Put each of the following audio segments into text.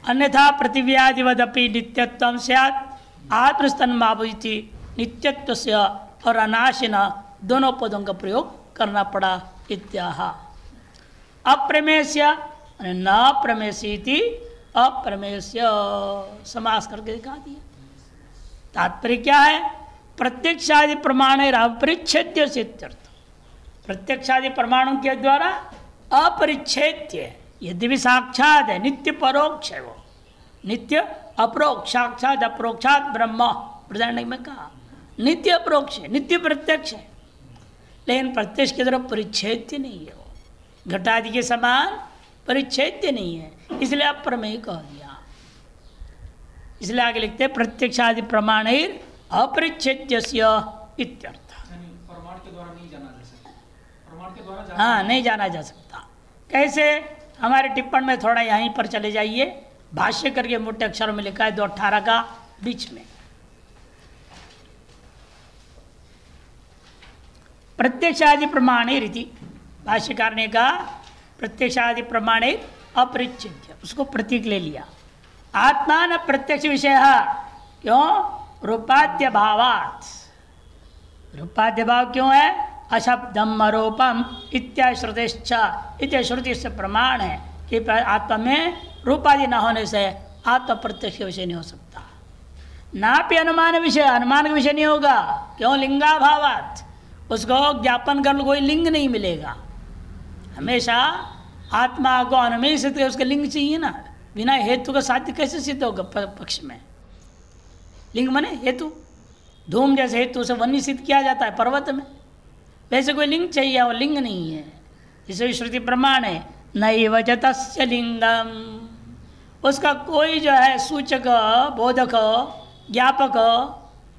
अन्यथा पृथिव्यादिवदपि नित्यत्वं स्यात् आत्मस्तन्माभूति नित्यत्व से और अनाशिन दोनों पदों का प्रयोग करना पड़ा इत्याह। अप्रमेयस्य न प्रमेयसी अप्रमेयस्य समास करके दिखा दिया। तात्पर्य क्या है? प्रत्यक्षादि प्रमाण अपरिच्छेद्य सिद्ध्यर्थ। प्रत्यक्षादि प्रमाणों के द्वारा अपरिच्छेद्य, यद्यपि साक्षात है, नित्य परोक्ष है, वो नित्य अपरोक्ष, साक्षात अपरोक्षात ब्रह्म प्रधान में कहा नित्य अपरोक्ष है, नित्य प्रत्यक्ष है, लेकिन प्रत्यक्ष की तरफ परिच्छेद्य नहीं है, वो घटादि के समान परिच्छेद्य नहीं है, इसलिए अप्रमेय कह दिया। इसलिए आगे लिखते हैं प्रत्यक्षादि प्रमाणैर अपरिच्छेद्य इत्यर्थ। प्रमाण के द्वारा नहीं जाना जा सकता, प्रमाण के द्वारा हाँ नहीं जाना जा सकता। कैसे? हमारे टिप्पण में थोड़ा यहीं पर चले जाइए, भाष्य करके मोटे अक्षरों में लिखा है 2:18 का बीच में। प्रत्यक्षादि प्रमाणे रीति, भाष्यकार ने कहा प्रत्यक्षादि प्रमाणे अपरिच्छेद्य, उसको प्रतीक ले लिया। आत्मा न प्रत्यक्ष विषय, क्यों? रूपाद्य भावात्। रूपाद्य भाव क्यों है? अशब्दम अरूपम इत्याश्रुतिश्च, इत्या श्रुति से प्रमाण है कि आत्मा में रूपादि न होने से आत्मा प्रत्यक्ष विषय नहीं हो सकता। नापि अनुमान विषय, अनुमान का विषय नहीं होगा, क्यों? लिंगाभावात्, उसको ज्ञापन कर कोई लिंग नहीं मिलेगा। हमेशा आत्मा को अनुमेय सिद्ध, उसका लिंग चाहिए ना, बिना हेतु का साध्य कैसे सिद्ध होगा पक्ष में? लिंग माने हेतु। धूम जैसे हेतु से वन्य सिद्ध किया जाता है पर्वत में, वैसे कोई लिंग चाहिए, वो लिंग नहीं है। इसे श्रुति प्रमाण है नैव च तस्य लिंगम, उसका कोई जो है सूचक, बोधक, ज्ञापक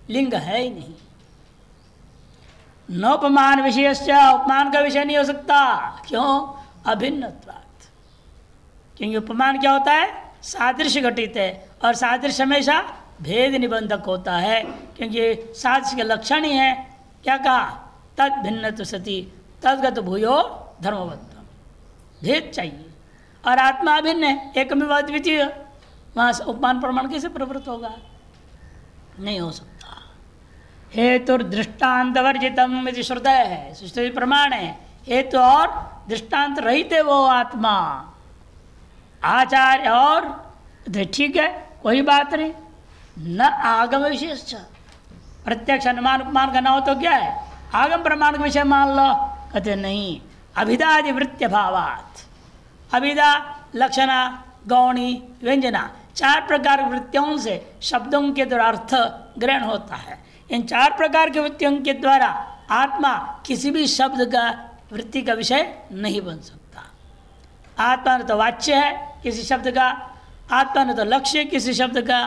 लिंग है ही नहीं। नोपमान विषय, उपमान का विषय नहीं हो सकता, क्यों? अभिन्नत्वात्, क्योंकि उपमान क्या होता है? सादृश्य घटित है, और सादृश्य हमेशा भेद निबंधक होता है, क्योंकि सादृश्य के लक्षण ही है, क्या कहा? तद भिन्न सती तदगत भूयो धर्मवत्तम, भेद चाहिए। और आत्मा अभिन्न है, एकमेव अद्वितीय, वहाँ से उपमान प्रमाण कैसे प्रवृत्त होगा? नहीं हो सकता। हेतुर्दृष्टान्त वर्जितम यदि श्रुतय है, श्रुति प्रमाण है, हेतु और दृष्टांत रहित है वो आत्मा। आचार्य और ठीक है, कोई बात नहीं। न आगम विशेष, प्रत्यक्ष अनुमान उपमान का न हो तो क्या है? आगम प्रमाण का विषय मान लो, कहते नहीं। अभिधादि वृत्ति भावात्, अभिधा, लक्षणा, गौणी, व्यंजना, 4 प्रकार की वृत्तियों से शब्दों के द्वारा अर्थ ग्रहण होता है। इन 4 प्रकार की वृत्तियों के द्वारा आत्मा किसी भी शब्द का वृत्ति का विषय नहीं बन सकता। आत्मा न तो वाच्य है किसी शब्द का, आत्मा न तो लक्ष्य किसी शब्द का,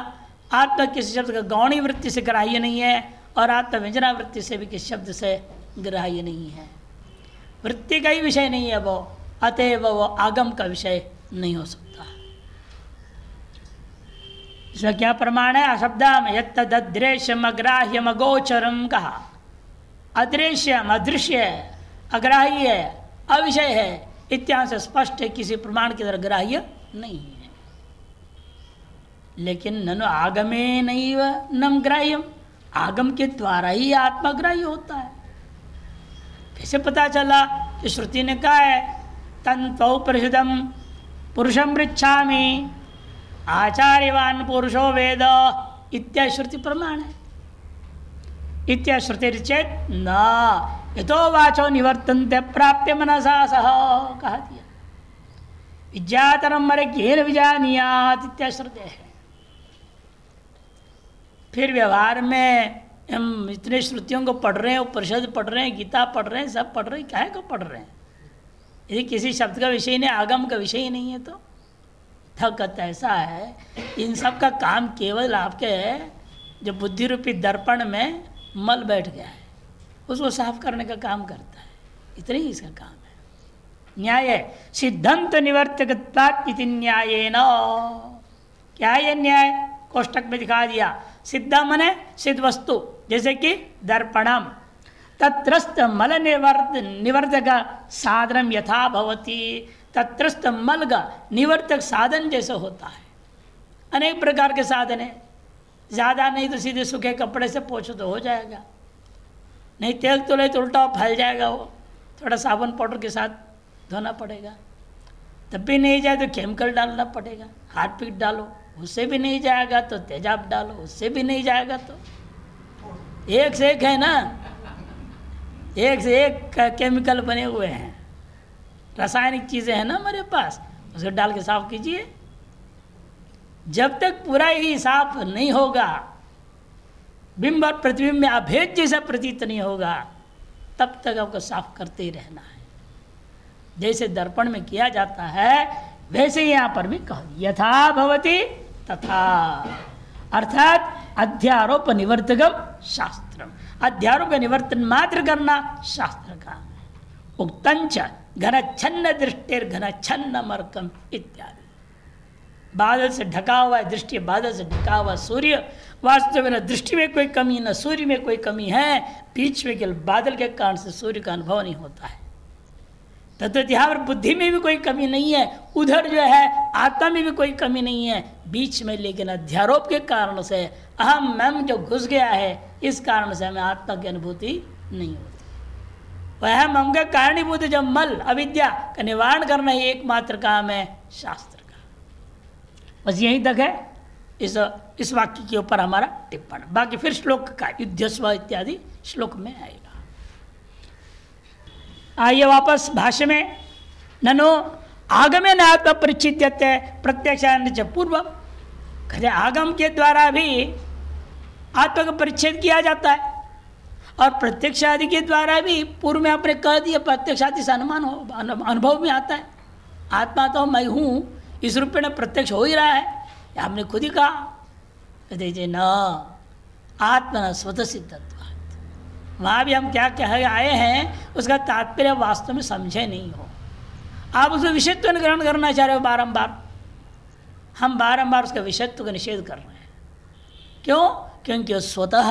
आत्मा किसी शब्द का गौणी वृत्ति से ग्राह्य नहीं है, और आत्मा व्यंजना वृत्ति से भी किसी शब्द से ग्राह्य नहीं है। वृत्ति का ही विषय नहीं है वो, अतएव वो आगम का विषय नहीं हो सकता। इसमें क्या प्रमाण है? अशब्दम यद्दृश्यम अग्राह्यम अगोचरम कहा। अदृश्यम अदृश्य है, अग्राह्य है, अविषय है, इत्यादि से स्पष्ट है किसी प्रमाण की तरह ग्राह्य नहीं है। लेकिन ननु आगमे नैव नम ग्राह्यम, आगम के द्वारा ही आत्मा ग्राह्य होता है। कैसे पता चला? कि श्रुति ने कहा है तन्त्वौ परिषदम पुरुषम पृच्छामि आचार्यवान पुरुषो वेद, इत्या श्रुति प्रमाण है। इत्या श्रुति चेत न यतो वाचो निवर्तन्ते प्राप्य मनसा सह, कहा दिया। विज्ञातरम मरे घेन विजानीयात, इत्या श्रुति है। फिर व्यवहार में हम इतने श्रुतियों को पढ़ रहे हैं, उपनिषद पढ़ रहे हैं, गीता पढ़ रहे हैं, सब पढ़ रहे हैं, काहे को पढ़ रहे हैं? यदि किसी शब्द का विषय नहीं, आगम का विषय ही नहीं है तो थकत ऐसा है। इन सब का काम केवल आपके जो बुद्धि रूपी दर्पण में मल बैठ गया है, उसको साफ करने का काम करता है, इतना ही इसका काम है। न्याय सिद्धांत निवर्तकत्वात् इति न्यायेन, क्या है ये न्याय? कोष्टक में दिखा दिया। सिद्धा मने सिद्ध वस्तु, जैसे कि दर्पणम तत्रस्थ मल निवर्तक साधनम यथा भवति, तत्रस्थ मल का निवर्तक साधन जैसे होता है। अनेक प्रकार के साधन है। ज़्यादा नहीं तो सीधे सूखे कपड़े से पोछो तो हो जाएगा, नहीं तेल तो ले तो उल्टा फैल जाएगा, वो थोड़ा साबुन पाउडर के साथ धोना पड़ेगा। तब भी नहीं जाए तो केमिकल डालना पड़ेगा, हार्पिक डालो, उससे भी नहीं जाएगा तो तेजाब डालो, उससे भी नहीं जाएगा तो एक से एक है ना, एक से एक केमिकल बने हुए हैं, रासायनिक चीज़ें हैं ना हमारे पास, उसे डाल के साफ कीजिए। जब तक पूरा ही साफ नहीं होगा, बिंब और प्रतिबिंब में अभेद जैसा प्रतीत नहीं होगा, तब तक आपको साफ करते ही रहना है। जैसे दर्पण में किया जाता है वैसे यहाँ पर भी कहो, यथा भवति तथा, अर्थात अध्यारोप निवर्तकम शास्त्रम, अध्यारोप का निवर्तन मात्र करना शास्त्र का। उक्तंच घनच्छन्न दृष्टिर घनच्छन्न मर्कम इत्यादि। बादल से ढका हुआ है दृष्टि, बादल से ढका हुआ सूर्य, वास्तव में न दृष्टि में कोई कमी न सूर्य में कोई कमी है, बीच में केवल बादल के कारण से सूर्य का अनुभव नहीं होता है। तत्व यहाँ पर बुद्धि में भी कोई कमी नहीं है, उधर जो है आत्मा में भी कोई कमी नहीं है, बीच में लेकिन अध्यारोप के कारण से अहम मम जो घुस गया है, इस कारण से हमें आत्मा की अनुभूति नहीं होती। वह मम का कारणीभूत जब मल अविद्या का निवारण करना ही एकमात्र काम है शास्त्र का। बस यहीं तक है इस वाक्य के ऊपर हमारा टिप्पण। बाकी फिर श्लोक का युद्धस्व इत्यादि श्लोक में आएगा। आइए वापस भाष्य में, ननो आगमे न आत्मा परिचित्यते प्रत्यक्ष पूर्व, कहते आगम के द्वारा भी आत्मा का परिच्छेद किया जाता है, और प्रत्यक्ष आदि के द्वारा भी पूर्व में आपने कह दिया प्रत्यक्ष आदि से अनुमान हो, अनुभव में आता है। आत्मा तो मैं हूँ इस रूप में प्रत्यक्ष हो ही रहा है, आपने खुद ही कहा। कहते न आत्मा न स्वतः सिद्धत्व, वहाँ भी हम क्या कह आए हैं उसका तात्पर्य वास्तव में समझे नहीं हो, आप उसका विषयत्व ग्रहण करना चाह रहे हो बारंबार, हम बारंबार उसका विषयत्व का निषेध कर रहे हैं। क्यों? क्योंकि स्वतः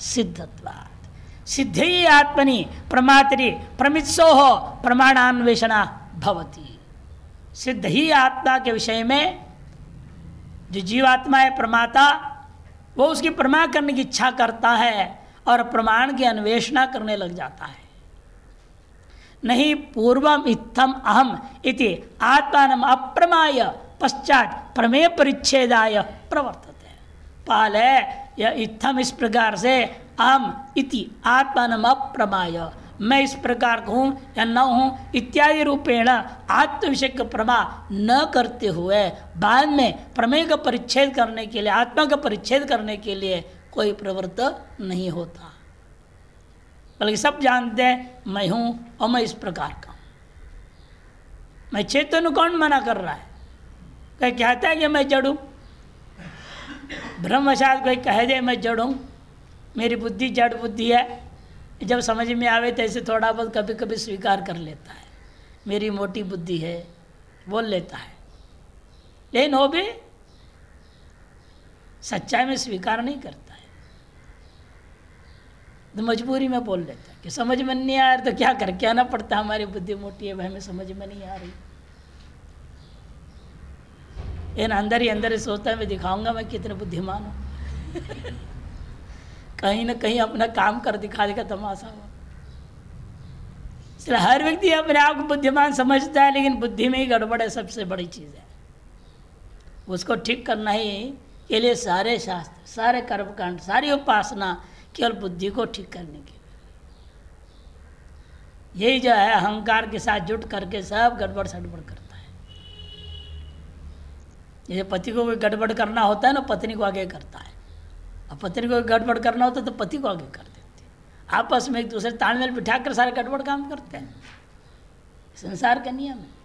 सिद्धत्वात्, सिद्धि आत्मनि प्रमातरि प्रमित्सो हो प्रमाणान्वेषणा भवति। सिद्ध ही आत्मा के विषय में जो जीवात्मा है प्रमाता, वो उसकी प्रमा करने की इच्छा करता है और प्रमाण की अन्वेषणा करने लग जाता है। नहीं पूर्वम इत्थम अहम इति आत्मानम अप्रमाय पश्चात प्रमेय परिच्छेदाय प्रवर्तते। पहले यह इत्थम इस प्रकार से अहम इति आत्मानम अप्रमाय, मैं इस प्रकार का हूँ या न हूँ इत्यादि रूपेण आत्म विषय का प्रमा न करते हुए बाद में प्रमेय का परिच्छेद करने के लिए, आत्मा का परिच्छेद करने के लिए कोई प्रवृत्त नहीं होता, बल्कि सब जानते हैं मैं हूँ और मैं इस प्रकार का हूँ। मैं चेतन कौन मना कर रहा है? कोई कहता है कि मैं जड़ हूँ, ब्रह्मशास्त्र कोई कह दे मैं जड़ हूँ, मेरी बुद्धि जड़ बुद्धि है, जब समझ में आवे तो ऐसे थोड़ा बहुत कभी कभी स्वीकार कर लेता है, मेरी मोटी बुद्धि है बोल लेता है, लेकिन वो भी सच्चाई में स्वीकार नहीं करता है, तो मजबूरी में बोल लेता है कि समझ में नहीं आ रहा तो क्या कर, क्या ना पड़ता, हमारी बुद्धि मोटी है भाई, हमें समझ में नहीं आ रही। इन अंदर ही अंदर सोचता है मैं दिखाऊंगा मैं कितने बुद्धिमान हूँ कहीं ना कहीं अपना काम कर दिखा देगा तमाशा हो। इसलिए हर व्यक्ति अपने आप को बुद्धिमान समझता है, लेकिन बुद्धि में ही गड़बड़ है, सबसे बड़ी चीज़ है। उसको ठीक करना ही के लिए सारे शास्त्र, सारे कर्मकांड, सारी उपासना केवल बुद्धि को ठीक करने के लिए। यही जो है अहंकार के साथ जुट करके सब गड़बड़ सड़बड़ करता है। जैसे पति को कोई गड़बड़ करना होता है ना, पत्नी को आगे करता है, और पत्नी को गड़बड़ करना होता है तो पति को आगे कर देते हैं। आपस में एक दूसरे तालमेल बिठा कर सारे गड़बड़ काम करते हैं, संसार का नियम है।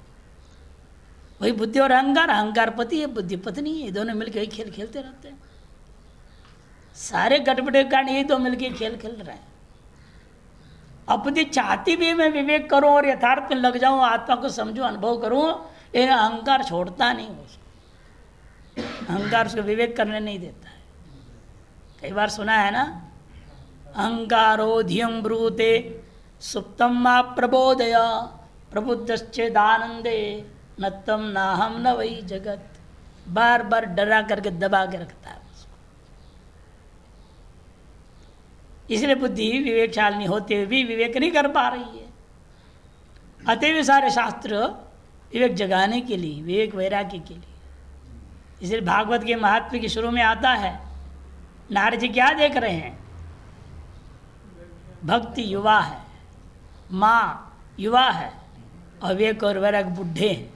वही बुद्धि और अहंकार, अहंकार पति है, बुद्धि पत्नी है, दोनों मिलकर वही खेल खेलते रहते हैं। सारे गड़बड़े कारण यही तो मिलकर खेल खेल रहे हैं। अब बुद्धि चाहती भी मैं विवेक करूं और यथार्थ में लग जाऊं, आत्मा को समझूं, अनुभव करूं, लेकिन अहंकार छोड़ता नहीं उसको, अहंकार उसको विवेक करने नहीं देता है। कई बार सुना है ना, अहंकारो धियं ब्रूते सुप्तम मा प्रबोधय प्रबुद्धश्चेदानंदे नत्तम नाहम न वही जगत। बार बार डरा करके दबा के रखता है उसको। इसलिए बुद्धि विवेकशालिनी होते हुए भी विवेक नहीं कर पा रही है। अतएव सारे शास्त्र विवेक जगाने के लिए, विवेक वैराग्य के लिए। इसलिए भागवत के महात्म्य के शुरू में आता है, नारद जी क्या देख रहे हैं? भक्ति युवा है, माँ युवा है, और विवेक और वैराग्य बुढ़े हैं।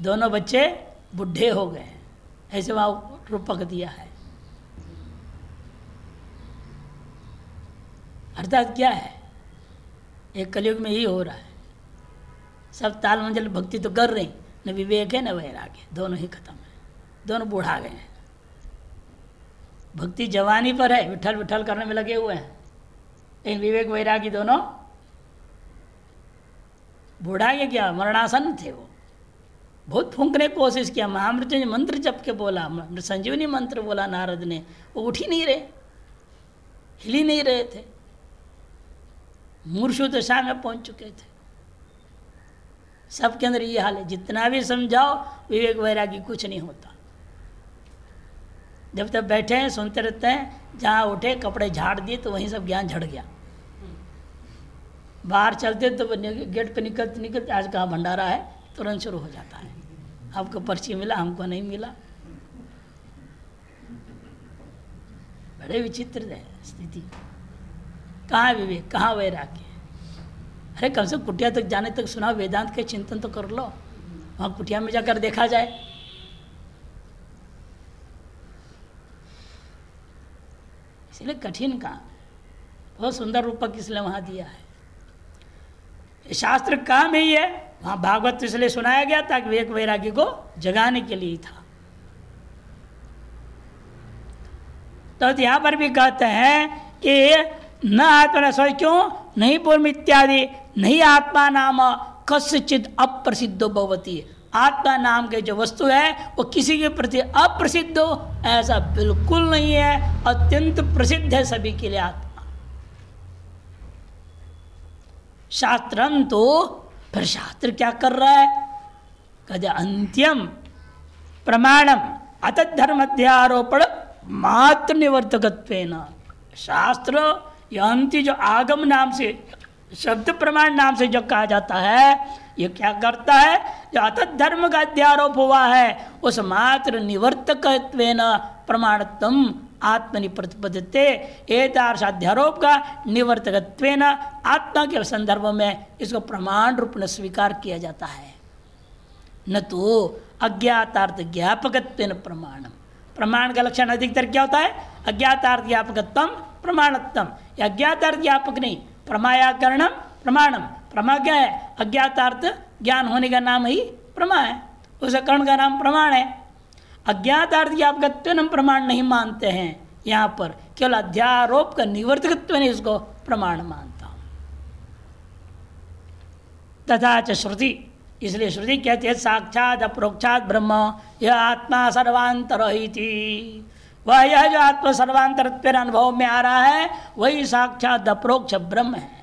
दोनों बच्चे बुढ़े हो गए हैं, ऐसे वहाँ रूपक दिया है। अर्थात क्या है, एक कलयुग में यही हो रहा है। सब ताल मंजल भक्ति तो कर रहे हैं, न विवेक है न वैराग्य, दोनों ही खत्म है, दोनों बूढ़ा गए हैं। भक्ति जवानी पर है, विठल विठल करने में लगे हुए हैं, लेकिन विवेक वैराग्य दोनों बूढ़ा के क्या मरणासन थे। वो बहुत फूंकने की कोशिश किया, महामृत्युंजय मंत्र जप के बोला, संजीवनी मंत्र बोला नारद ने, वो उठ ही नहीं रहे, हिल ही नहीं रहे थे, मूर्छित दशा में पहुंच चुके थे। सबके अंदर ये हाल है, जितना भी समझाओ विवेक वैराग्य कुछ नहीं होता। जब तक बैठे हैं सुनते रहते हैं, जहाँ उठे कपड़े झाड़ दिए तो वहीं सब ज्ञान झड़ गया। बाहर चलते तो गेट पे निकलते निकलते आज कहाँ भंडारा है, तुरंत शुरू हो जाता है, आपको पर्ची मिला हमको नहीं मिला। बड़े विचित्र है स्थिति। कहाँ विवेक, कहाँ वैराग्य? अरे कम से कम कुटिया तक जाने तक सुना, वेदांत के चिंतन तो कर लो, वहाँ कुटिया में जाकर देखा जाए। इसलिए कठिन काम, बहुत सुंदर रूपक इसलिए वहाँ दिया है। शास्त्र काम ही है, वहाँ भागवत इसलिए सुनाया गया ताकि विवेक वैराग्य को जगाने के लिए था। तो यहाँ पर भी कहते हैं कि न आत्मा सोच, क्यों नहीं पूर्व इत्यादि, नहीं आत्मा नाम कस्यचित अप्रसिद्धो भवति। आत्मा नाम के जो वस्तु है वो किसी के प्रति अप्रसिद्ध हो, ऐसा बिल्कुल नहीं है, अत्यंत प्रसिद्ध है सभी के लिए आत्मा। शास्त्रम तो फिर शास्त्र क्या कर रहा है? कहते अंत्यम प्रमाणम अतद्धर्मध्यारोपण मात्र निवर्तकत्वेन। शास्त्र यह अंत्य जो आगम नाम से, शब्द प्रमाण नाम से जो कहा जाता है, ये क्या करता है? जो अतद्धर्म का अध्यारोप हुआ है उस मात्र निवर्तकत्वेन प्रमाणत्वम आत्मनि प्रतिपद्यते। एतादृश अध्यारोप का निवर्तकत्वेन आत्मा के संदर्भ में इसको प्रमाण रूप में स्वीकार किया जाता है, न तो अज्ञातार्थ ज्ञापकत्वेन प्रमाणम। प्रमाण का लक्षण अधिकतर क्या होता है? अज्ञातार्थ ज्ञापकत्वम प्रमाणत्वम। या अज्ञातार्थ ज्ञापक नहीं, प्रमायाकरणम प्रमाणम। प्रमा क्या है? अज्ञातार्थ ज्ञान होने का नाम ही प्रमा है, उस कर्ण का नाम प्रमाण है। अज्ञातार्थ ज्ञापकत्व हम प्रमाण नहीं मानते हैं, यहाँ पर केवल अध्यारोप का निवर्तकत्व ने इसको प्रमाण मानता हूं। तथा च श्रुति, इसलिए श्रुति कहती है साक्षात अप्रोक्षात ब्रह्म यह आत्मा सर्वांतर ही थी। वह यह जो आत्मा सर्वांतर अनुभव में आ रहा है वही साक्षात अप्रोक्ष ब्रह्म है।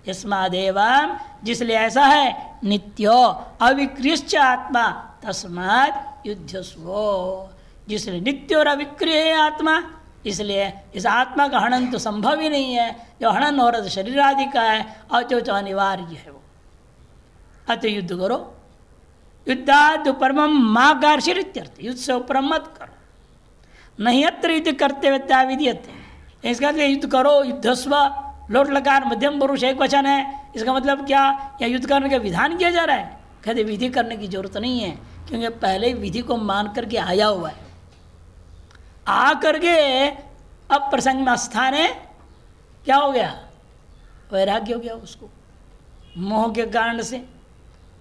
यस्मादेवं, जिसलिए ऐसा है, नित्यो अविक्रियश्च आत्मा तस्मात् युध्यस्वो। जिसलिए नित्य और अविक्रिय है आत्मा, इसलिए इस आत्मा का हनन तो संभव ही नहीं है। जो हनन हो रहा है शरीर आदि का है, और जो अनिवार्य है वो। अतः युद्ध करो, युद्धाद् परमं मा गार्षिरित्यर्थ। युद्ध से ऊपर मत करो, नहीं अत्र युद्ध करते हुए विधीयते। इसका युद्ध करो, युद्धस्व, लोट लकार मध्यम पुरुष एक वचन है। इसका मतलब क्या? या युद्ध करने का विधान किया जा रहा है? कहते विधि करने की जरूरत नहीं है, क्योंकि पहले विधि को मान करके आया हुआ है। आ करके अब प्रसंग में स्थान है, क्या हो गया? वैराग्य हो गया उसको, मोह के कारण से,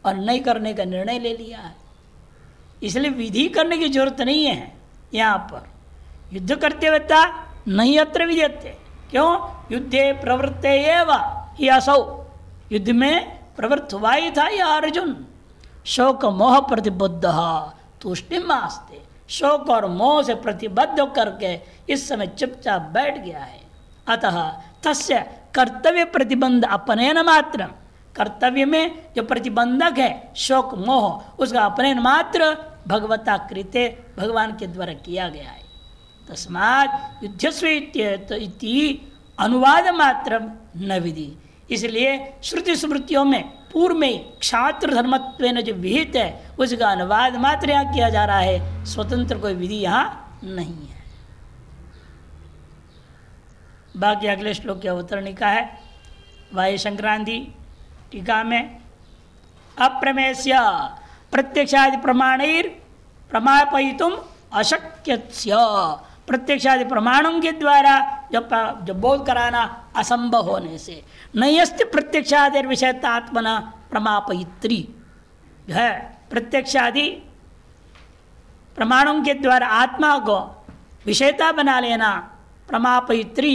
और नहीं करने का निर्णय ले लिया है। इसलिए विधि करने की जरूरत नहीं है। यहाँ पर युद्ध करते हुए नहीं अत्र विधीयते। क्यों? युद्धे प्रवृत्ते एव ही असौ। युद्ध में प्रवृत्त हुआ ही था यह अर्जुन। शोक मोह प्रतिबद्ध तुष्टिम आस्ते। शोक और मोह से प्रतिबद्ध करके इस समय चुपचाप बैठ गया है। अतः तस्य कर्तव्य प्रतिबंध अपनेन मात्रम। कर्तव्य में जो प्रतिबंधक है शोक मोह, उसका अपने मात्र भगवता कृते, भगवान के द्वारा किया गया है। तस्मात् युद्धस्व इति अनुवाद मात्र न विधि। इसलिए श्रुति स्मृतियों में पूर्व में क्षात्र धर्मत्व जो विहित है उसका अनुवाद मात्र यहाँ किया जा रहा है, स्वतंत्र कोई विधि यहाँ नहीं है। बाकी अगले श्लोक के अवतरणिका है वायु संक्रांति टीका में, अप्रमेयस्य प्रत्यक्षादि प्रमाणैर प्रमापयितुम अशक्यस्य। प्रत्यक्षादि प्रमाणों के द्वारा जब बोध कराना असंभव होने से, नयस्ति प्रत्यक्षादि विषयता आत्मना प्रमापयित्री, जो है प्रत्यक्षादि प्रमाणों के द्वारा आत्मा को विषयता बना लेना, प्रमापयित्री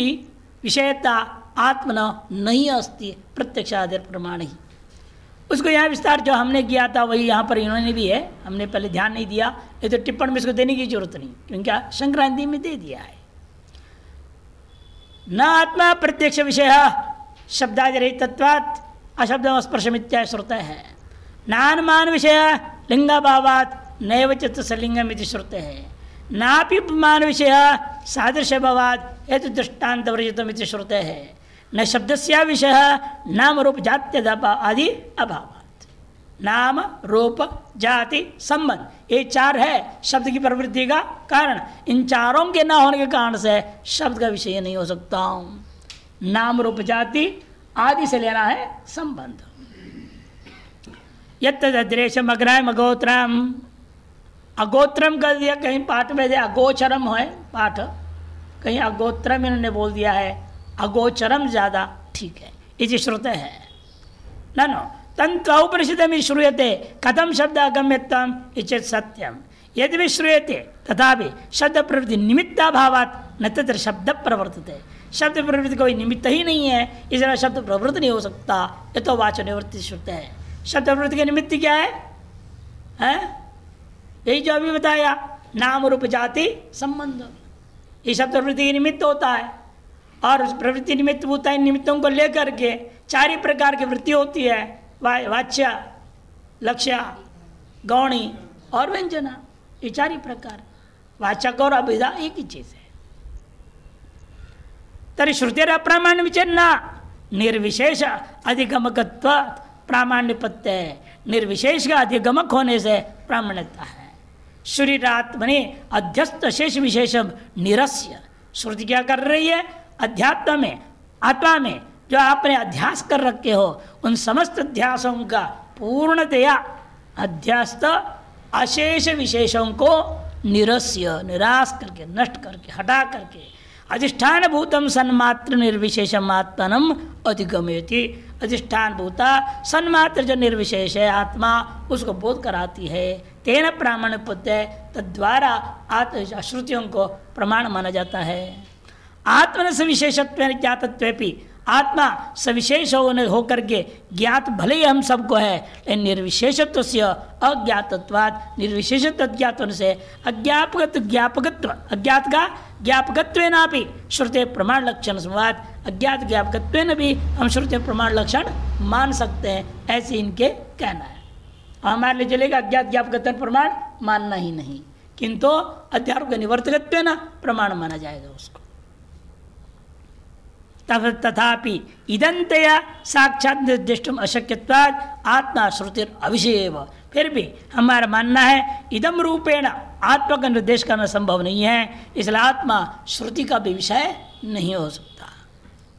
विषयता आत्मना नहीं अस्ति प्रत्यक्षादि प्रमाण ही। उसको यहाँ विस्तार जो हमने किया था वही यहाँ पर इन्होंने भी है, हमने पहले ध्यान नहीं दिया, ये तो टिप्पण में इसको देने की जरूरत नहीं, क्योंकि संक्रांति में दे दिया है। न आत्मा प्रत्यक्ष विषय शब्दादिरहितत्वात् अशब्द स्पर्शमित्या श्रुतः है, नानुमान विषय लिंगाभावात् नैव चित्तसलिंगमिति श्रुतः है, नापि उपमान विषय सादृश्यभावात् हेतु दृष्टान्तवर्जितमिति श्रुतः है, न शब्दस्य विषय नाम रूप जाति आदि अभावात्। नाम रूप जाति संबंध ये चार है शब्द की प्रवृत्ति का कारण, इन चारों के न होने के कारण से शब्द का विषय नहीं हो सकता। नाम रूप जाति आदि से लेना है संबंध। यद्रेशम अग्राम अगोत्रम, अगोत्रम कर दिया कहीं पाठ में दे, अगोचरम है पाठ, कहीं अगोत्रम इन्होंने बोल दिया है, अगोचरम ज्यादा ठीक है, इति श्रुत है। ननु तंत्वपरिषदमि श्रूयते कथम शब्द अगम्यत्वम इचेत् सत्यम, यदि भी श्रूयते तथापि शब्द प्रवृत्ति निमित्ताभावात् न तत्र शब्द प्रवर्तते। शब्द प्रवृत्ति कोई निमित्त ही नहीं है, इसलिए शब्द प्रवृत्ति नहीं हो सकता। ये तो वाचो निवृत्ति श्रुत है। शब्द प्रवृत्ति के निमित्त क्या है? यही जो अभी बताया, नाम रूप जाति संबंध, ये शब्द प्रवृत्ति के निमित्त होता है। और उस प्रवृत्ति निमित्त होता है, निमित्तों को लेकर के चार ही प्रकार की वृत्ति होती है, वाच्य, लक्ष्य, गौणी और व्यंजना, ये चार ही प्रकार। वाचक और अभिधा एक ही चीज है। तरी श्रुतिर अप्रामाण्य विचन्ना निर्विशेष अधिगमकत्व प्रामाण्यपत्य है। निर्विशेष का अधिगमक होने से प्रामाण्यता है। शरीरात्मने अध्यस्त शेष विशेषम निरस्य। श्रुति क्या कर रही है? अध्यात्म में, आत्मा में जो आपने अध्यास कर रखे हो, उन समस्त अध्यासों का पूर्णतया अध्यास्त अशेष विशेषों को निरस्य, निराश करके, नष्ट करके, हटा करके अधिष्ठान भूतम सन्मात्र निर्विशेषम आत्मनम अधिगमयति। अधिष्ठान भूता सन्मात्र जो निर्विशेष है आत्मा, उसको बोध कराती है। तेन प्रामाण्यपत्य, तद्वारा श्रुतियों को प्रमाण माना जाता है। आत्मन सविशेषत्व ज्ञातत्वेपि, आत्मा सविशेष होकर के ज्ञात भले ही हम सबको है, लेकिन निर्विशेषत्व से अज्ञातत्वात्, निर्विशेषत्व ज्ञात से अज्ञापकत्व ज्ञापकत्व, अज्ञात का ज्ञापकत्वेनापि श्रुते प्रमाण लक्षण संवाद, अज्ञात ज्ञापकत्वेन भी हम श्रुते प्रमाण लक्षण मान सकते हैं, ऐसे इनके कहना है। हमारे लिए चलेगा अज्ञात ज्ञापकत्व प्रमाण मानना ही नहीं, किंतु अध्यारोप निवर्तकत्वेन प्रमाण माना जाएगा उसको। तथापि इदंतया साक्षात निर्दिष्टुम अशक्यत्वात् आत्मा श्रुतिर अविषयेव। फिर भी हमारा मानना है इदम रूपेण आत्मा का निर्देश करना संभव नहीं है, इसलिए आत्मा श्रुति का भी विषय नहीं हो सकता।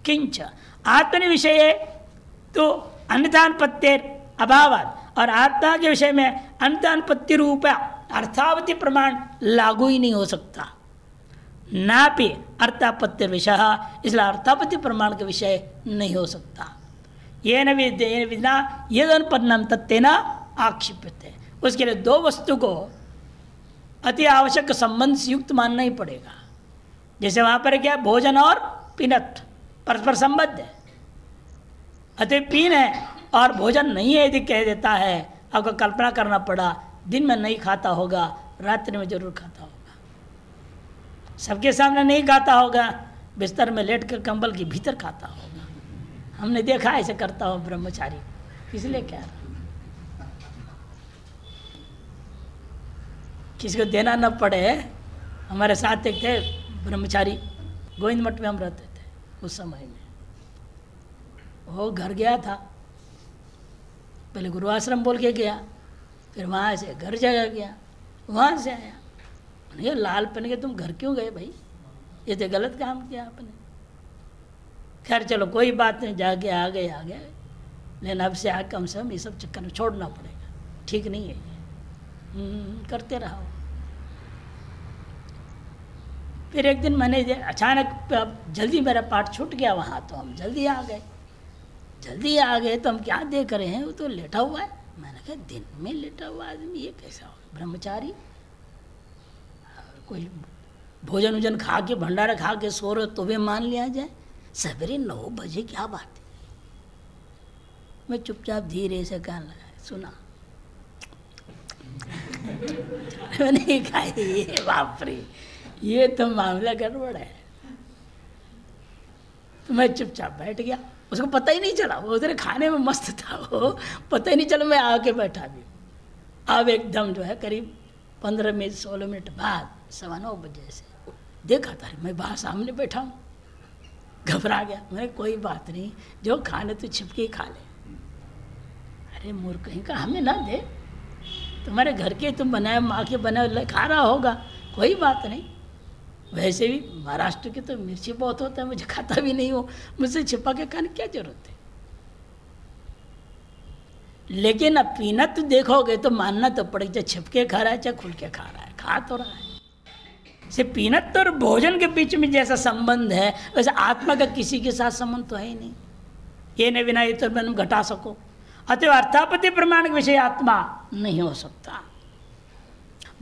किंच आत्मनि विषय तो अन्यथानुपत्तिर अभावात्, और आत्मा के विषय में अन्यथानुपत्ति रूप अर्थावती प्रमाण लागू ही नहीं हो सकता। नापि अर्थापत्ति विषय, इसलिए अर्थापत्ति प्रमाण के विषय नहीं हो सकता। ये न विना यदनुपन्नम तत्तेन आक्षिप्यते। उसके लिए दो वस्तु को अति आवश्यक संबंध से युक्त मानना ही पड़ेगा। जैसे वहां पर क्या, भोजन और पीनट परस्पर संबद्ध है। अति पीन है और भोजन नहीं है यदि कह देता है, आपको कल्पना करना पड़ा, दिन में नहीं खाता होगा, रात्रि में जरूर खाता होगा। सबके सामने नहीं खाता होगा, बिस्तर में लेटकर कंबल के भीतर खाता होगा। हमने देखा ऐसे करता हो ब्रह्मचारी, इसलिए कह रहा। किसी को देना न पड़े। हमारे साथ एक थे ब्रह्मचारी, गोविंद मठ में हम रहते थे उस समय में। वो घर गया था, पहले गुरुआश्रम बोल के गया, फिर वहाँ से घर जगह गया, वहाँ से आया। ये लाल पहन के तुम घर क्यों गए भाई, ये तो गलत काम किया आपने। खैर चलो कोई बात नहीं, जाके आ गए लेकिन अब से आगे कम से कम ये सब चक्कर में छोड़ना पड़ेगा, ठीक नहीं है ये। करते रहो। फिर एक दिन मैंने अचानक जल्दी मेरा पाठ छूट गया वहाँ, तो हम जल्दी आ गए तो हम क्या देख रहे हैं, वो तो लेटा हुआ है। मैंने कहा दिन में लेटा हुआ आदमी ये कैसा हो, ब्रह्मचारी, कोई भोजन वोजन खा के भंडारा खा के सो रहे तो भी मान लिया जाए, सवेरे 9 बजे क्या बात है। मैं चुपचाप धीरे से कहने लगा, सुना मैंने कहा ये बाप रे, ये तो मामला गड़बड़ है। तो मैं चुपचाप बैठ गया, उसको पता ही नहीं चला, वो उधर खाने में मस्त था, वो पता ही नहीं चला मैं आके बैठा भी। अब एकदम जो है करीब 15 मिनट 16 मिनट बाद 9:15 बजे से देखा था मैं बाहर सामने बैठा हूँ, घबरा गया। मैं कोई बात नहीं, जो खाने तो छिपके ही खा ले। अरे मूर्ख कहीं का, हमें ना दे, तुम्हारे घर के तुम बनाए, माँ के बनाए खा रहा होगा, कोई बात नहीं। वैसे भी महाराष्ट्र के तो मिर्ची बहुत होता है, मुझे खाता भी नहीं हो, मुझसे छिपा के खाने क्या जरूरत है। लेकिन अब पीना तो देखोगे तो मानना तो पड़ेगा, चाहे छिपके खा रहा है चाहे खुल के खा रहा है, खा तो रहा है। से पीनत और भोजन के बीच में जैसा संबंध है, वैसे आत्मा का किसी के साथ संबंध तो है ही नहीं। ये न विना ये तो मैंने घटा सको, अतः अर्थापत्ति प्रमाण के विषय आत्मा नहीं हो सकता।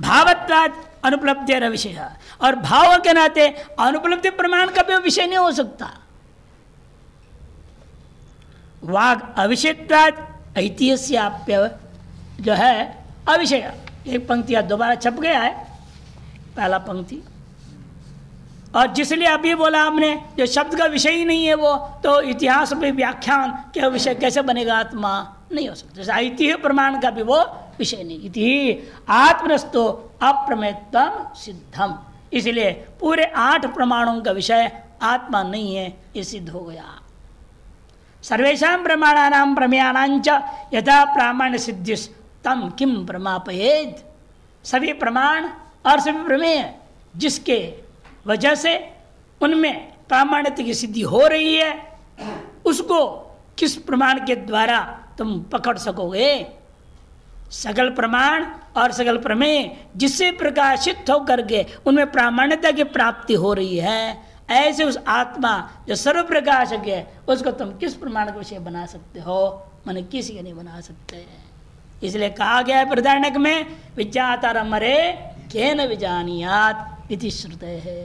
भावत्वाद अनुपलब्धि विषय, और भाव के नाते अनुपलब्धि प्रमाण का भी विषय नहीं हो सकता। वाग अविषयत्वाद ऐतिह्याप्य जो है अविषय, एक पंक्ति दोबारा छप गया है पहला पंक्ति, और जिसलिए अभी बोला हमने जो शब्द का विषय ही नहीं है वो, तो इतिहास में व्याख्यान के विषय कैसे बनेगा, आत्मा नहीं हो सकता। जैसे ऐतिह्य प्रमाण का भी वो विषय नहीं, इति आत्मनस्तो अप्रमेयत्वम सिद्धम, इसलिए पूरे 8 प्रमाणों का विषय आत्मा नहीं है, ये सिद्ध हो गया। सर्वेषां प्रमाणानां प्रमेयानांच यथा प्रामाण्य सिद्धिस् तम किम प्रमापयेत्, सभी प्रमाण और सभी प्रमेय जिसके वजह से उनमें प्रामाण्यता की सिद्धि हो रही है, उसको किस प्रमाण के द्वारा तुम पकड़ सकोगे। सकल प्रमाण और सकल प्रमेय जिससे प्रकाशित होकर के उनमें प्रामाण्यता की प्राप्ति हो रही है, ऐसे उस आत्मा जो सर्व प्रकाशक है उसको तुम किस प्रमाण का विषय बना सकते हो, माने किसी का नहीं बना सकते। इसलिए कहा गया है बृहदारण्यक में, विज्ञातारमरे केन विजानीयात् इति श्रुते है।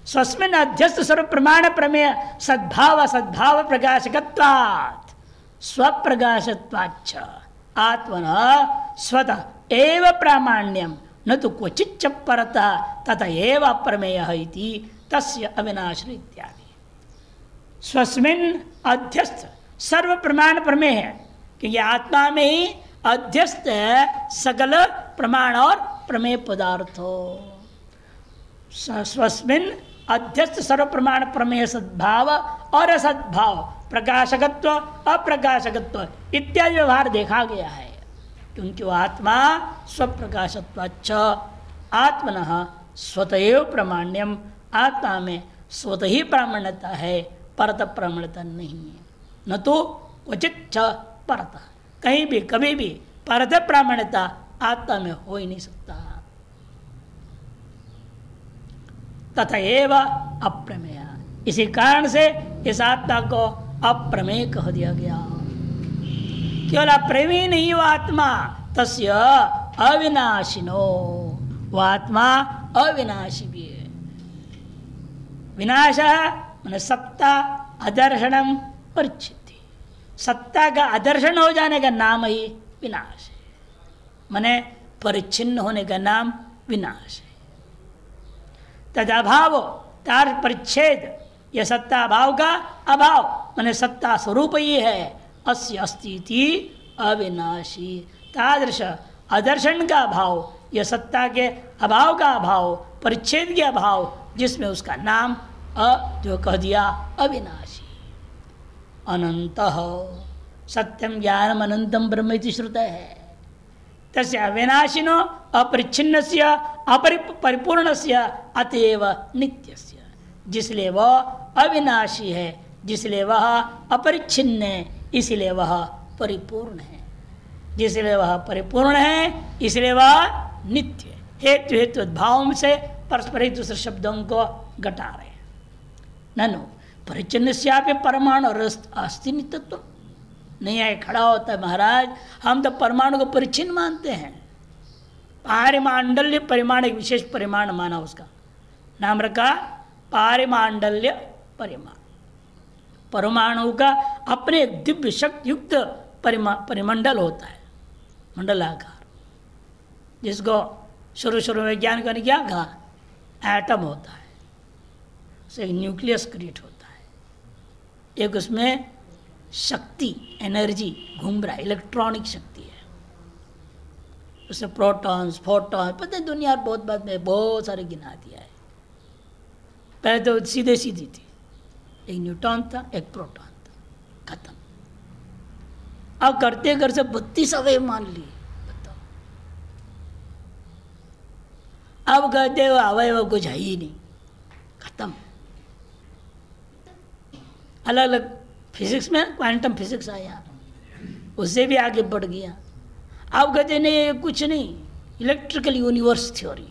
स्वस्मिन् अध्यस्त सर्व प्रमाण प्रमेय सद्भाव सद्भाव प्रकाशकत्वात् स्वप्रकाशत्वाच्च आत्मनः स्वतः एव प्रामाण्यम न तो क्वचिच्च परतः तथा एव अप्रमेयः इति तस्य अविनाशी इत्यादि। स्वस्मिन् अध्यस्त सर्व प्रमाण प्रमेय है, क्योंकि आत्मा में ही अध्यस्त है सकल प्रमाण और प्रमेय पदार्थों। स्वस्मिन् अध्यस्त सर्व प्रमाण प्रमेय सद्भाव और असद्भाव, प्रकाशकत्व अप्रकाशकत्व इत्यादि व्यवहार देखा गया है, क्योंकि वह आत्मा स्वप्रकाशत्वाच्च आत्मनः स्वतएव प्रामाण्यम, आत्मा में स्वतः ही प्रामाण्यता है, परत प्रामाण्यता नहीं है। न तो क्वचित च परत, कहीं भी कभी भी परत प्रामाण्यता आत्मा में हो ही नहीं सकता। तथा एव अप्रमेय, इसी कारण से इस आत्मा को अप्रमेय कह दिया गया। केवल अप्रमेय नहीं वो आत्मा, तस्य अविनाशिनो, वो आत्मा अविनाशी भी है। विनाश मैंने सत्ता अदर्शनम परिच्छिति, सत्ता का अदर्शन हो जाने का नाम ही विनाश है, माने परिच्छिन्न होने का नाम विनाश है। तद अभाव तार परिच्छेद, यह सत्ता अभाव का अभाव माने सत्ता स्वरूप ही है, अस्य अस्ति इति अविनाशी। तादृश अदर्शन का भाव यह सत्ता के अभाव का अभाव, परिच्छेद के अभाव, जिसमें उसका नाम जो कह दिया अविनाशी। अनंतः सत्यम ज्ञानम अनंतम ब्रह्म इति श्रुत है। तस्य अविनाशिनो अपरिच्छिन्नस्य अपरिपूर्णस्य अतएव नित्यस्य, जिसलिए वह अविनाशी है, जिसलिए वह अपरिच्छिन्न है, इसलिए वह परिपूर्ण है, जिसलिए वह परिपूर्ण है, इसलिए वह नित्य है। हेतु हेतु भाव से परस्पर एक दूसरे शब्दों को घटा रहे हैं। ननु परिच्छिन्न श्यापि परमाणु अस्ति नित्यत्व। नहीं आए खड़ा होता है महाराज, हम तो परमाणु को परिच्छिन्न मानते हैं। पारिमांडल्य परिमाण, एक विशेष परिमाण माना, उसका नाम रखा पारिमांडल्य परिमाण। परमाणु का अपने एक दिव्य शक्ति युक्त परिमंडल होता है, मंडलाकार, जिसको शुरू में वैज्ञानिकों ने क्या कहा, एटम होता है, उसे एक न्यूक्लियस क्रिएट होता है, एक उसमें शक्ति एनर्जी घूम रहा है, इलेक्ट्रॉनिक शक्ति है, उससे प्रोटॉन्स फोटॉन, पता है दुनिया बहुत बात में बहुत सारे गिना दिया है। पहले तो सीधे सीधी थी, एक न्यूट्रॉन था, एक प्रोटॉन था, खत्म। अब करते करते 32 अवयव मान लिए, बताओ। अब कहते हो अवयव कुछ है ही नहीं, खत्म। अलग अलग फिजिक्स में क्वांटम फिजिक्स आया, उससे भी आगे बढ़ गया। अब कहते नहीं कुछ नहीं, इलेक्ट्रिकल यूनिवर्स थ्योरी।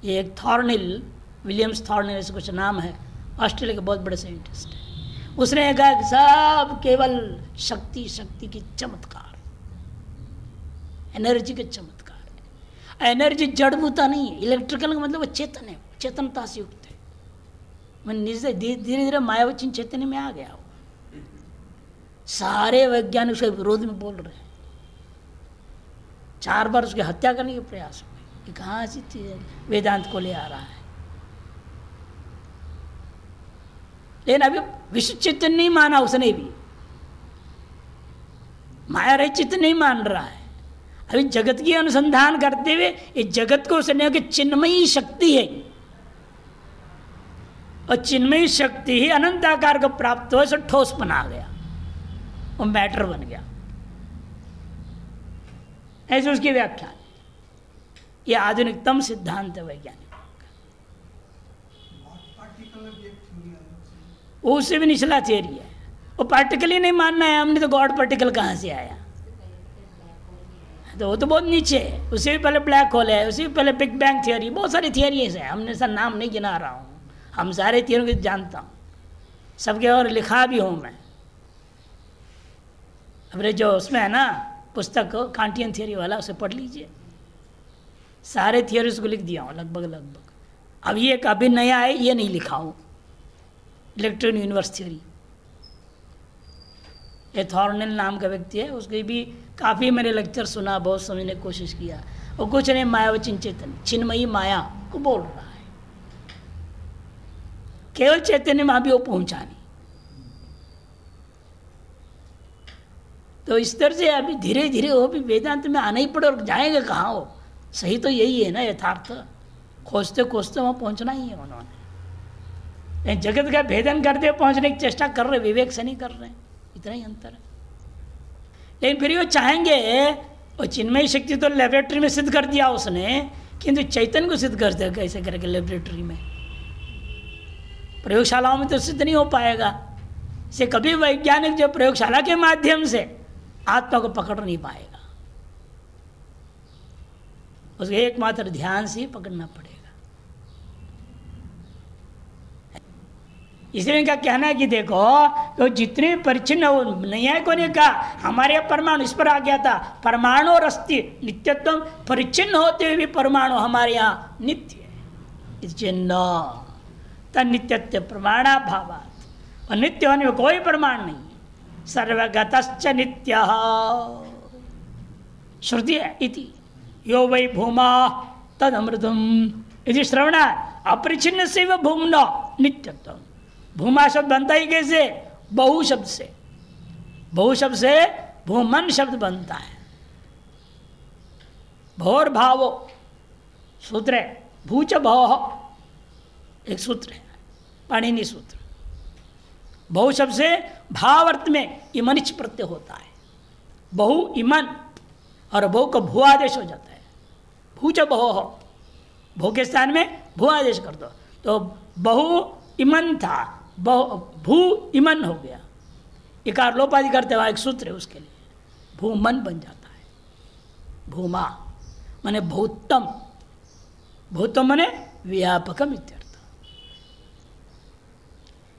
ये एक थॉर्नेल, विलियम्स थॉर्नेल ऐसे कुछ नाम है, ऑस्ट्रेलिया के बहुत बड़े साइंटिस्ट है। उसने कहा कि सब केवल शक्ति की चमत्कार, एनर्जी के चमत्कार है। एनर्जी जड़बूता नहीं है, इलेक्ट्रिकल का मतलब वो चेतन है, चेतनता से युक्त है। मैं निजे धीरे धीरे मायावचन चैतन्य में आ गया हूँ। सारे वैज्ञानिक उसके विरोध में बोल रहे हैं, 4 बार उसकी हत्या करने के प्रयास हुए कि कहाँ से वेदांत को ले आ रहा है। लेकिन अभी विश्व चित्त नहीं माना उसने भी, माया रहित चित्त नहीं मान रहा है। अभी जगत की अनुसंधान करते हुए इस जगत को उसने कि चिन्मयी शक्ति है, और चिन्मयी शक्ति ही अनंत आकार को प्राप्त हो, ठोस बना गया, वो मैटर बन गया। ऐसे उसकी व्याख्या, ये आधुनिकतम सिद्धांत है वैज्ञानिक। वो उससे भी निचला थियरी है, वो पार्टिकल ही नहीं मानना है हमने, तो गॉड पार्टिकल कहाँ से आया, तो वो तो बहुत नीचे है। उससे भी पहले ब्लैक होल है, उससे भी पहले बिग बैंग थियरी, बहुत सारी थियरीज है, हमने सर नाम नहीं गिना रहा हूँ, हम सारे थियरों को जानता हूँ, सबके और लिखा भी हूँ मैं। अब जो उसमें है ना पुस्तक कांटियन थियरी वाला, उसे पढ़ लीजिए, सारे थियरीज को लिख दिया हूँ लगभग। अब ये कभी नया है, ये नहीं लिखा हूँ, इलेक्ट्रॉन यूनिवर्स थ्योरी। ये थॉर्नेल नाम का व्यक्ति है, उसके भी काफ़ी मैंने लेक्चर सुना, बहुत समझने की कोशिश किया। वो कुछ नहीं, मायावचन चेतन, चिन्मयी माया को बोल रहा है, केवल चैतन्य में अभी वो पहुंचा नहीं। तो इस तरह से अभी धीरे धीरे वो भी वेदांत में आना ही पड़े, और जाएंगे कहाँ वो, सही तो यही है ना, यथार्थ खोजते खोजते वहाँ पहुंचना ही है उन्होंने। जगत का भेदन करते पहुंचने की चेष्टा कर रहे, विवेक से नहीं कर रहे, इतना ही अंतर है। लेकिन फिर वो चाहेंगे, और चिन्मय शक्ति तो लेबोरेटरी में सिद्ध कर दिया उसने, किंतु चैतन्य को सिद्ध करते कैसे करेंगे लेबोरेटरी में, प्रयोगशालाओं में तो सिद्ध नहीं हो पाएगा। इसे कभी वैज्ञानिक जो प्रयोगशाला के माध्यम से आत्मा को पकड़ नहीं पाएगा, उसको एकमात्र ध्यान से ही पकड़ना पड़ेगा। इसलिए इनका कहना है कि देखो तो जितने परिचिन्न न्यायिकों ने कहा हमारे यहाँ परमाणु इस पर आ गया था, परमाणु और अस्थि नित्यत्व, परिचिन्न होते हुए भी परमाणु हमारे यहाँ नित्य है, चिन्ह तनित्यत्व प्रमाणाभावात्, और नित्य होने में कोई प्रमाण नहीं, सर्वगतश्च नित्यः श्रुति है इति यो वै भूमा तदमृतम् इति श्रवणात् अपरिचिन्न से व भूम्ना नित्यत्व। भूमा शब्द बनता ही कैसे, बहु शब्द से, बहु शब्द से भूमन शब्द बनता है। भोर भावो सूत्र है, भूच भव एक सूत्र है, पाणिनि सूत्र। बहु शब्द से भाव अर्थ में इमनिच प्रत्यय होता है। बहु इमन और बहु का भू आदेश हो जाता है। भूच बहु, भू के स्थान में भू आदेश कर दो तो बहु इमन था, भू इमन हो गया। इकार लोपादि करते हुआ एक सूत्र है उसके लिए, भूमन बन जाता है। भूमा माने भूतम, भूतम माने व्यापकम इत्यर्थ।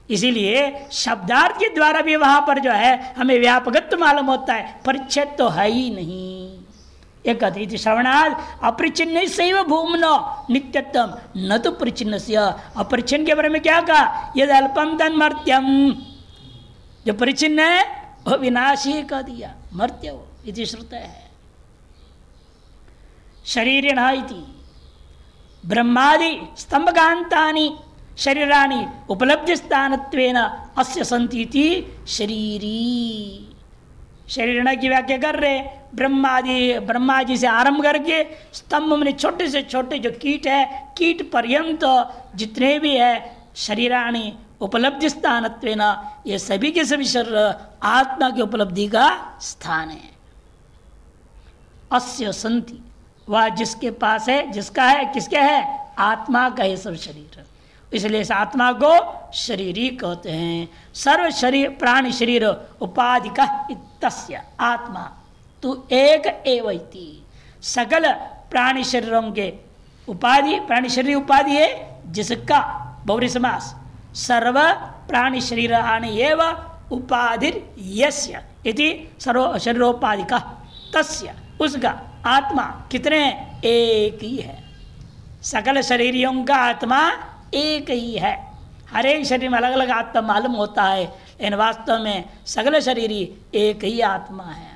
इसीलिए शब्दार्थ के द्वारा भी वहां पर जो है हमें व्यापकत्व मालूम होता है, परिच्छेद तो है ही नहीं। एक अतिथि श्रवणाद अपरिचिन्न सैव भूमनो नित्यत्वम न तो परिचिन्न से। अपरिचिन्न के बारे में क्या कहा? यद अल्पम तन मर्त्यम, जो परिचिन्न है वह विनाशी कह दिया, मर्त्य हो इति श्रुत है। शरीरिण इति ब्रह्मादि स्तंभकांतानि शरीराणि उपलब्धि स्थानत्वेन अस्य संतीति शरीरी। शरीर की व्याख्या कर रहे, ब्रह्मा जी से आरंभ करके स्तंभ में छोटे से छोटे जो कीट है, कीट पर्यंत जितने भी है शरीराणि उपलब्धि स्थानत्वेन, ये सभी के सभी शरीर आत्मा की उपलब्धि का स्थान है। अस्य संति, वह जिसके पास है, जिसका है, किसके है? आत्मा का ये सब शरीर। इसलिए इस आत्मा को शरीरी कहते हैं। सर्व शरीर प्राणी शरीर उपाधि का इत्तस्य आत्मा तू एक एवैति। सकल प्राणी शरीरों के उपाधि, प्राणी शरीर उपाधि है जिसका, बहुव्रीहि समास, सर्व प्राणी शरीर आने एव उपाधिर यस्य इति सर्व शरीरोपाधि का तस्य, उसका आत्मा कितने हैं? एक ही है। सकल शरीरियों का आत्मा एक ही है। हर एक शरीर में अलग अलग आत्मा मालूम होता है, लेकिन वास्तव में सकल शरीरी एक ही आत्मा है।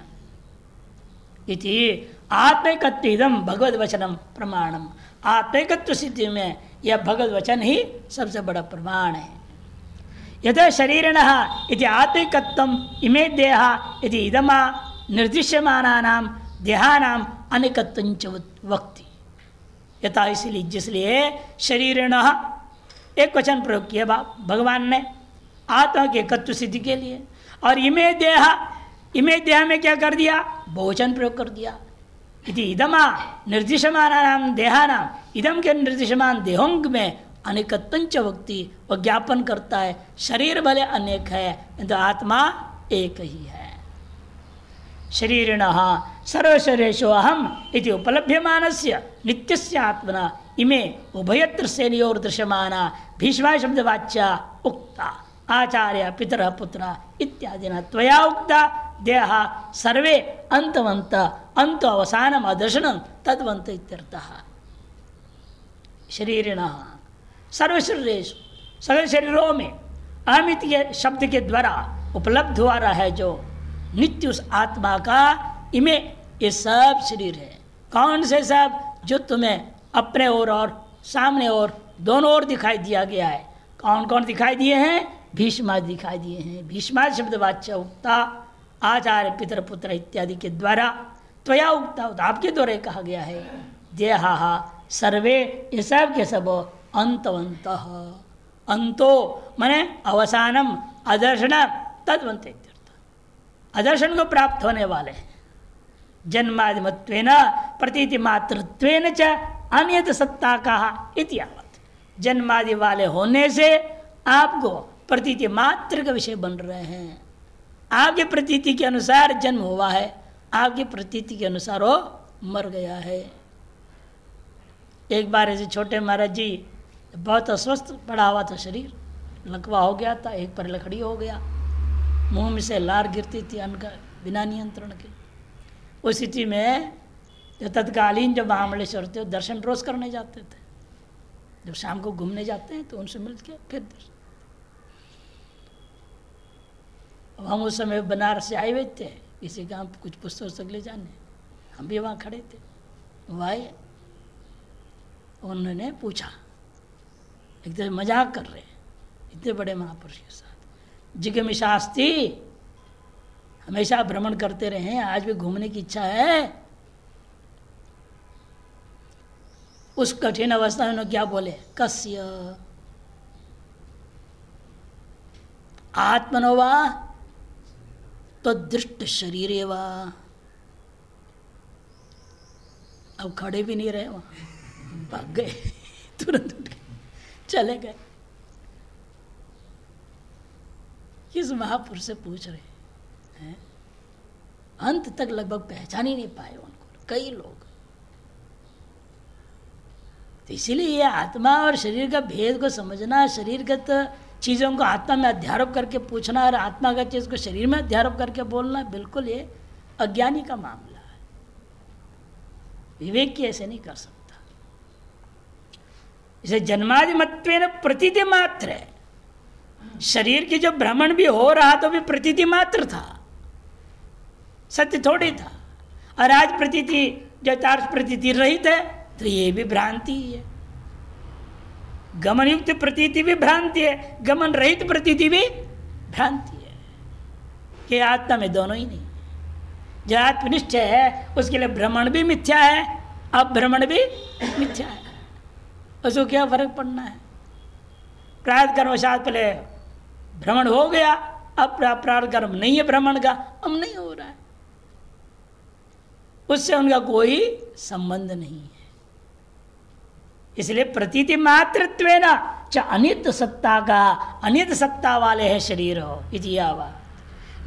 इति आत्मैकत्व इदम भगवद वचनम प्रमाणम। आत्मैकत्व सिद्धि में यह भगवद वचन ही सबसे बड़ा प्रमाण है। यथा शरीरिणः इति आत्मैकत्वम इमे देहा इति इदमा निर्दिश्यमानानां देहानां अनेकत्वञ्च वक्ति। यथा इसलिए, जिसलिए शरीरिणः एक वचन प्रयोग किया भगवान ने आत्मा के एकत्व सिद्धि के लिए, और इमे देह में क्या कर दिया? बहुवचन प्रयोग कर दिया। इति इदमा निर्दिशमान देहानाम, इदम के निर्दिशमान देहों में अनेकत्वञ्च वक्ति, वह ज्ञापन करता है शरीर भले अनेक है किंतु आत्मा एक ही है। शरीरिणः सर्वशरीरेषु अहम इति उपलभ्यमानस्य नित्यस्य आत्मना इमे उभयत्र सेनयोर दृश्यमाना भीष्मा शब्दवाच्या उक्ता आचार्य पितर पुत्र इत्यादिना त्वया उक्ता देह सर्वे अंतवंत अंत अवसानम अदर्शनम तद्वंत इत्यर्थः। शरीरिणः सर्वशरीरेषु, सगल शरीरों में अहमित शब्द के द्वारा उपलब्ध हुआ रहा है जो नित्य उस आत्मा का, इमे ये सब शरीर है। कौन से सब? जो तुम्हें अपने ओर और सामने ओर दोनों ओर दिखाई दिया गया है। कौन कौन दिखाई दिए हैं? भीष्मा दिखाई दिए हैं। भीष्मा शब्द वाच्य उक्ता आचार्य पितर पुत्र इत्यादि के द्वारा त्वया उक्ता, आपके द्वारा कहा गया है। देहा सर्वे, ये सब के सब अंतवंत, अंतो माने अवसानम अदर्शन तद्वंत, अदर्शन को प्राप्त होने वाले हैं। जन्मादिमत्वेन प्रतीति मातृत्वेन च अन्यत सत्ता कहा इतियावत। जन्मादि वाले होने से आपको प्रतीति मात्र का विषय बन रहे हैं। आपके प्रतीति के अनुसार जन्म हुआ है, आपकी प्रतीति के अनुसार वो मर गया है। एक बार ऐसे छोटे महाराज जी बहुत अस्वस्थ पड़ा हुआ था, शरीर लकवा हो गया था, एक पर लकड़ी हो गया, मुंह में से लार गिरती थी अन्न का बिना नियंत्रण के। उस स्थिति में जो तत्कालीन जो महामलेश्वर थे, दर्शन रोज करने जाते थे। जब शाम को घूमने जाते हैं तो उनसे मिल के फिर दर्शन। हम उस समय बनारस से आए हुए थे, किसी काम कुछ पुस्तक ले जाने, हम भी वहाँ खड़े थे। वह उन्होंने पूछा, एकदम मजाक कर रहे इतने बड़े महापुरुष के साथ, जिज्ञ शास्त्री हमेशा भ्रमण करते रहे, आज भी घूमने की इच्छा है? उस कठिन अवस्था में उन्होंने क्या बोले, कस्य आत्मनो वा तो दृष्ट शरीरे वा। अब खड़े भी नहीं रहे, वहां भाग गए, तुरंत उठ गए, चले गए। किस महापुरुष से पूछ रहे हैं, अंत तक लगभग पहचान ही नहीं पाए उनको कई लोग। तो इसीलिए ये आत्मा और शरीर का भेद को समझना, शरीरगत चीज़ों को आत्मा में अध्यारोप करके पूछना और आत्मा का चीज़ को शरीर में अध्यारोप करके बोलना, बिल्कुल ये अज्ञानी का मामला है। विवेक की ऐसे नहीं कर सकता। इसे जन्मादि मत्वेन प्रतीति मात्र है। शरीर की जो भ्रमण भी हो रहा तो भी प्रतीति मात्र था, सत्य थोड़ी था। और आज प्रतीति यथार्थ प्रतीति रहित है तो ये भी भ्रांति ही है। गमन युक्त प्रतीति भी भ्रांति है, गमन रहित प्रतीति भी भ्रांति है। कि आत्मा में दोनों ही नहीं। जो आत्मनिष्ठ है उसके लिए भ्रमण भी मिथ्या है, अभ्रमण भी मिथ्या है। उसको क्या फर्क पड़ना है। प्रारब्ध कर्मवशात पहले भ्रमण हो गया, अब प्रारब्ध कर्म नहीं है भ्रमण का, अब नहीं हो रहा है, उससे उनका कोई संबंध नहीं है। इसलिए प्रतीति मात्रत्वेन च अनित्य सत्ता का, अनित्य सत्ता वाले है शरीर हो इतियावा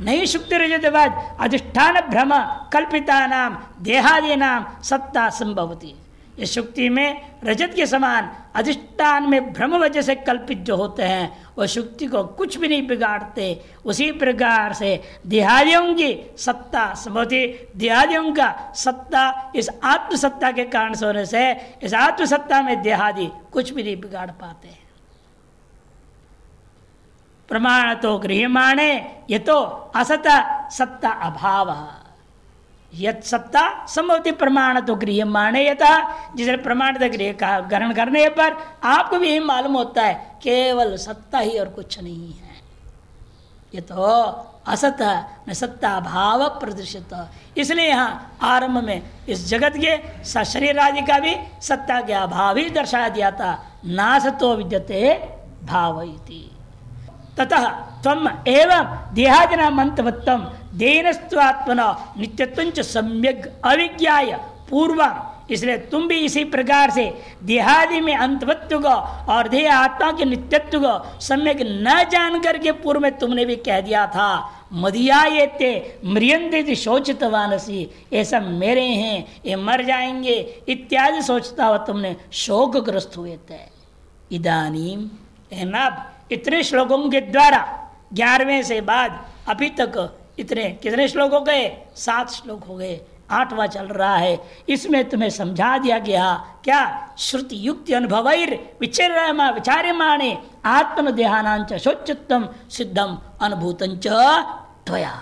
नहीं शुक्ति रजतवाद अधिष्ठान भ्रम कल्पिता नाम देहादि नाम सत्ता संभवती। ये शुक्ति में रजत के समान अधिष्ठान में भ्रम वजह से कल्पित जो होते हैं वह शुक्ति को कुछ भी नहीं बिगाड़ते। उसी प्रकार से देहादियों की सत्ता संभवती, देहादियों का सत्ता इस आत्मसत्ता के कारण से होने से इस आत्मसत्ता में देहादि कुछ भी नहीं बिगाड़ पाते। प्रमाण तो गृह्यमाणे ये तो असता सत्ता अभाव, यत सत्ता संभवती प्रमाण तो गृह्यमाणे यथा, जिसे प्रमाण गृह का ग्रहण करने पर आपको भी यही मालूम होता है केवल सत्ता ही और कुछ नहीं है। ये तो असत न सत्ता भाव प्रदर्शित। इसलिए यहाँ आरंभ में इस जगत के शरीर आदि का भी सत्ता के अभाव ही दर्शा दिया था। नासतो विद्यते भाव इति ततः त्वम एवं देहादिना मंत्रवत्तम देनस्त्वात्मना नित्यत्वंच सम्यक अविज्ञाय पूर्वम। इसलिए तुम भी इसी प्रकार से देहादि में अंतवत्व को और देह आत्मा के नित्यत्व को सम्यक न जान करके पूर्व में तुमने भी कह दिया था मदिया ये ते म्रियंते शोचितवानसी, ये सब मेरे हैं, ये मर जाएंगे इत्यादि सोचता हुआ तुमने शोकग्रस्त हुए थे। इदानीम एनाब इतने श्लोकों के द्वारा 11वें से बाद अभी तक इतने कितने श्लोक हो गए, 7 श्लोक हो गए, 8वां चल रहा है। इसमें तुम्हें समझा दिया गया क्या, श्रुति युक्ति अनुभवैर विचार्यमाणे आत्मन देहानांच शोच्यत्वम सिद्धम अनुभूतंच त्वया।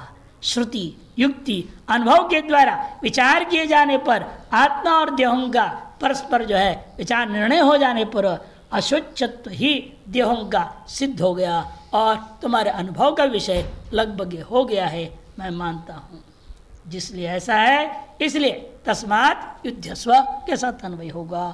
श्रुति युक्ति अनुभव के द्वारा विचार किए जाने पर आत्मा और देहों का परस्पर जो है विचार निर्णय हो जाने पर अशोचत्व ही देहों का सिद्ध हो गया और तुम्हारे अनुभव का विषय लगभग हो गया है, मैं मानता हूँ। जिसलिए ऐसा है इसलिए तस्मात् युध्यस्व के साथ अन्वय होगा।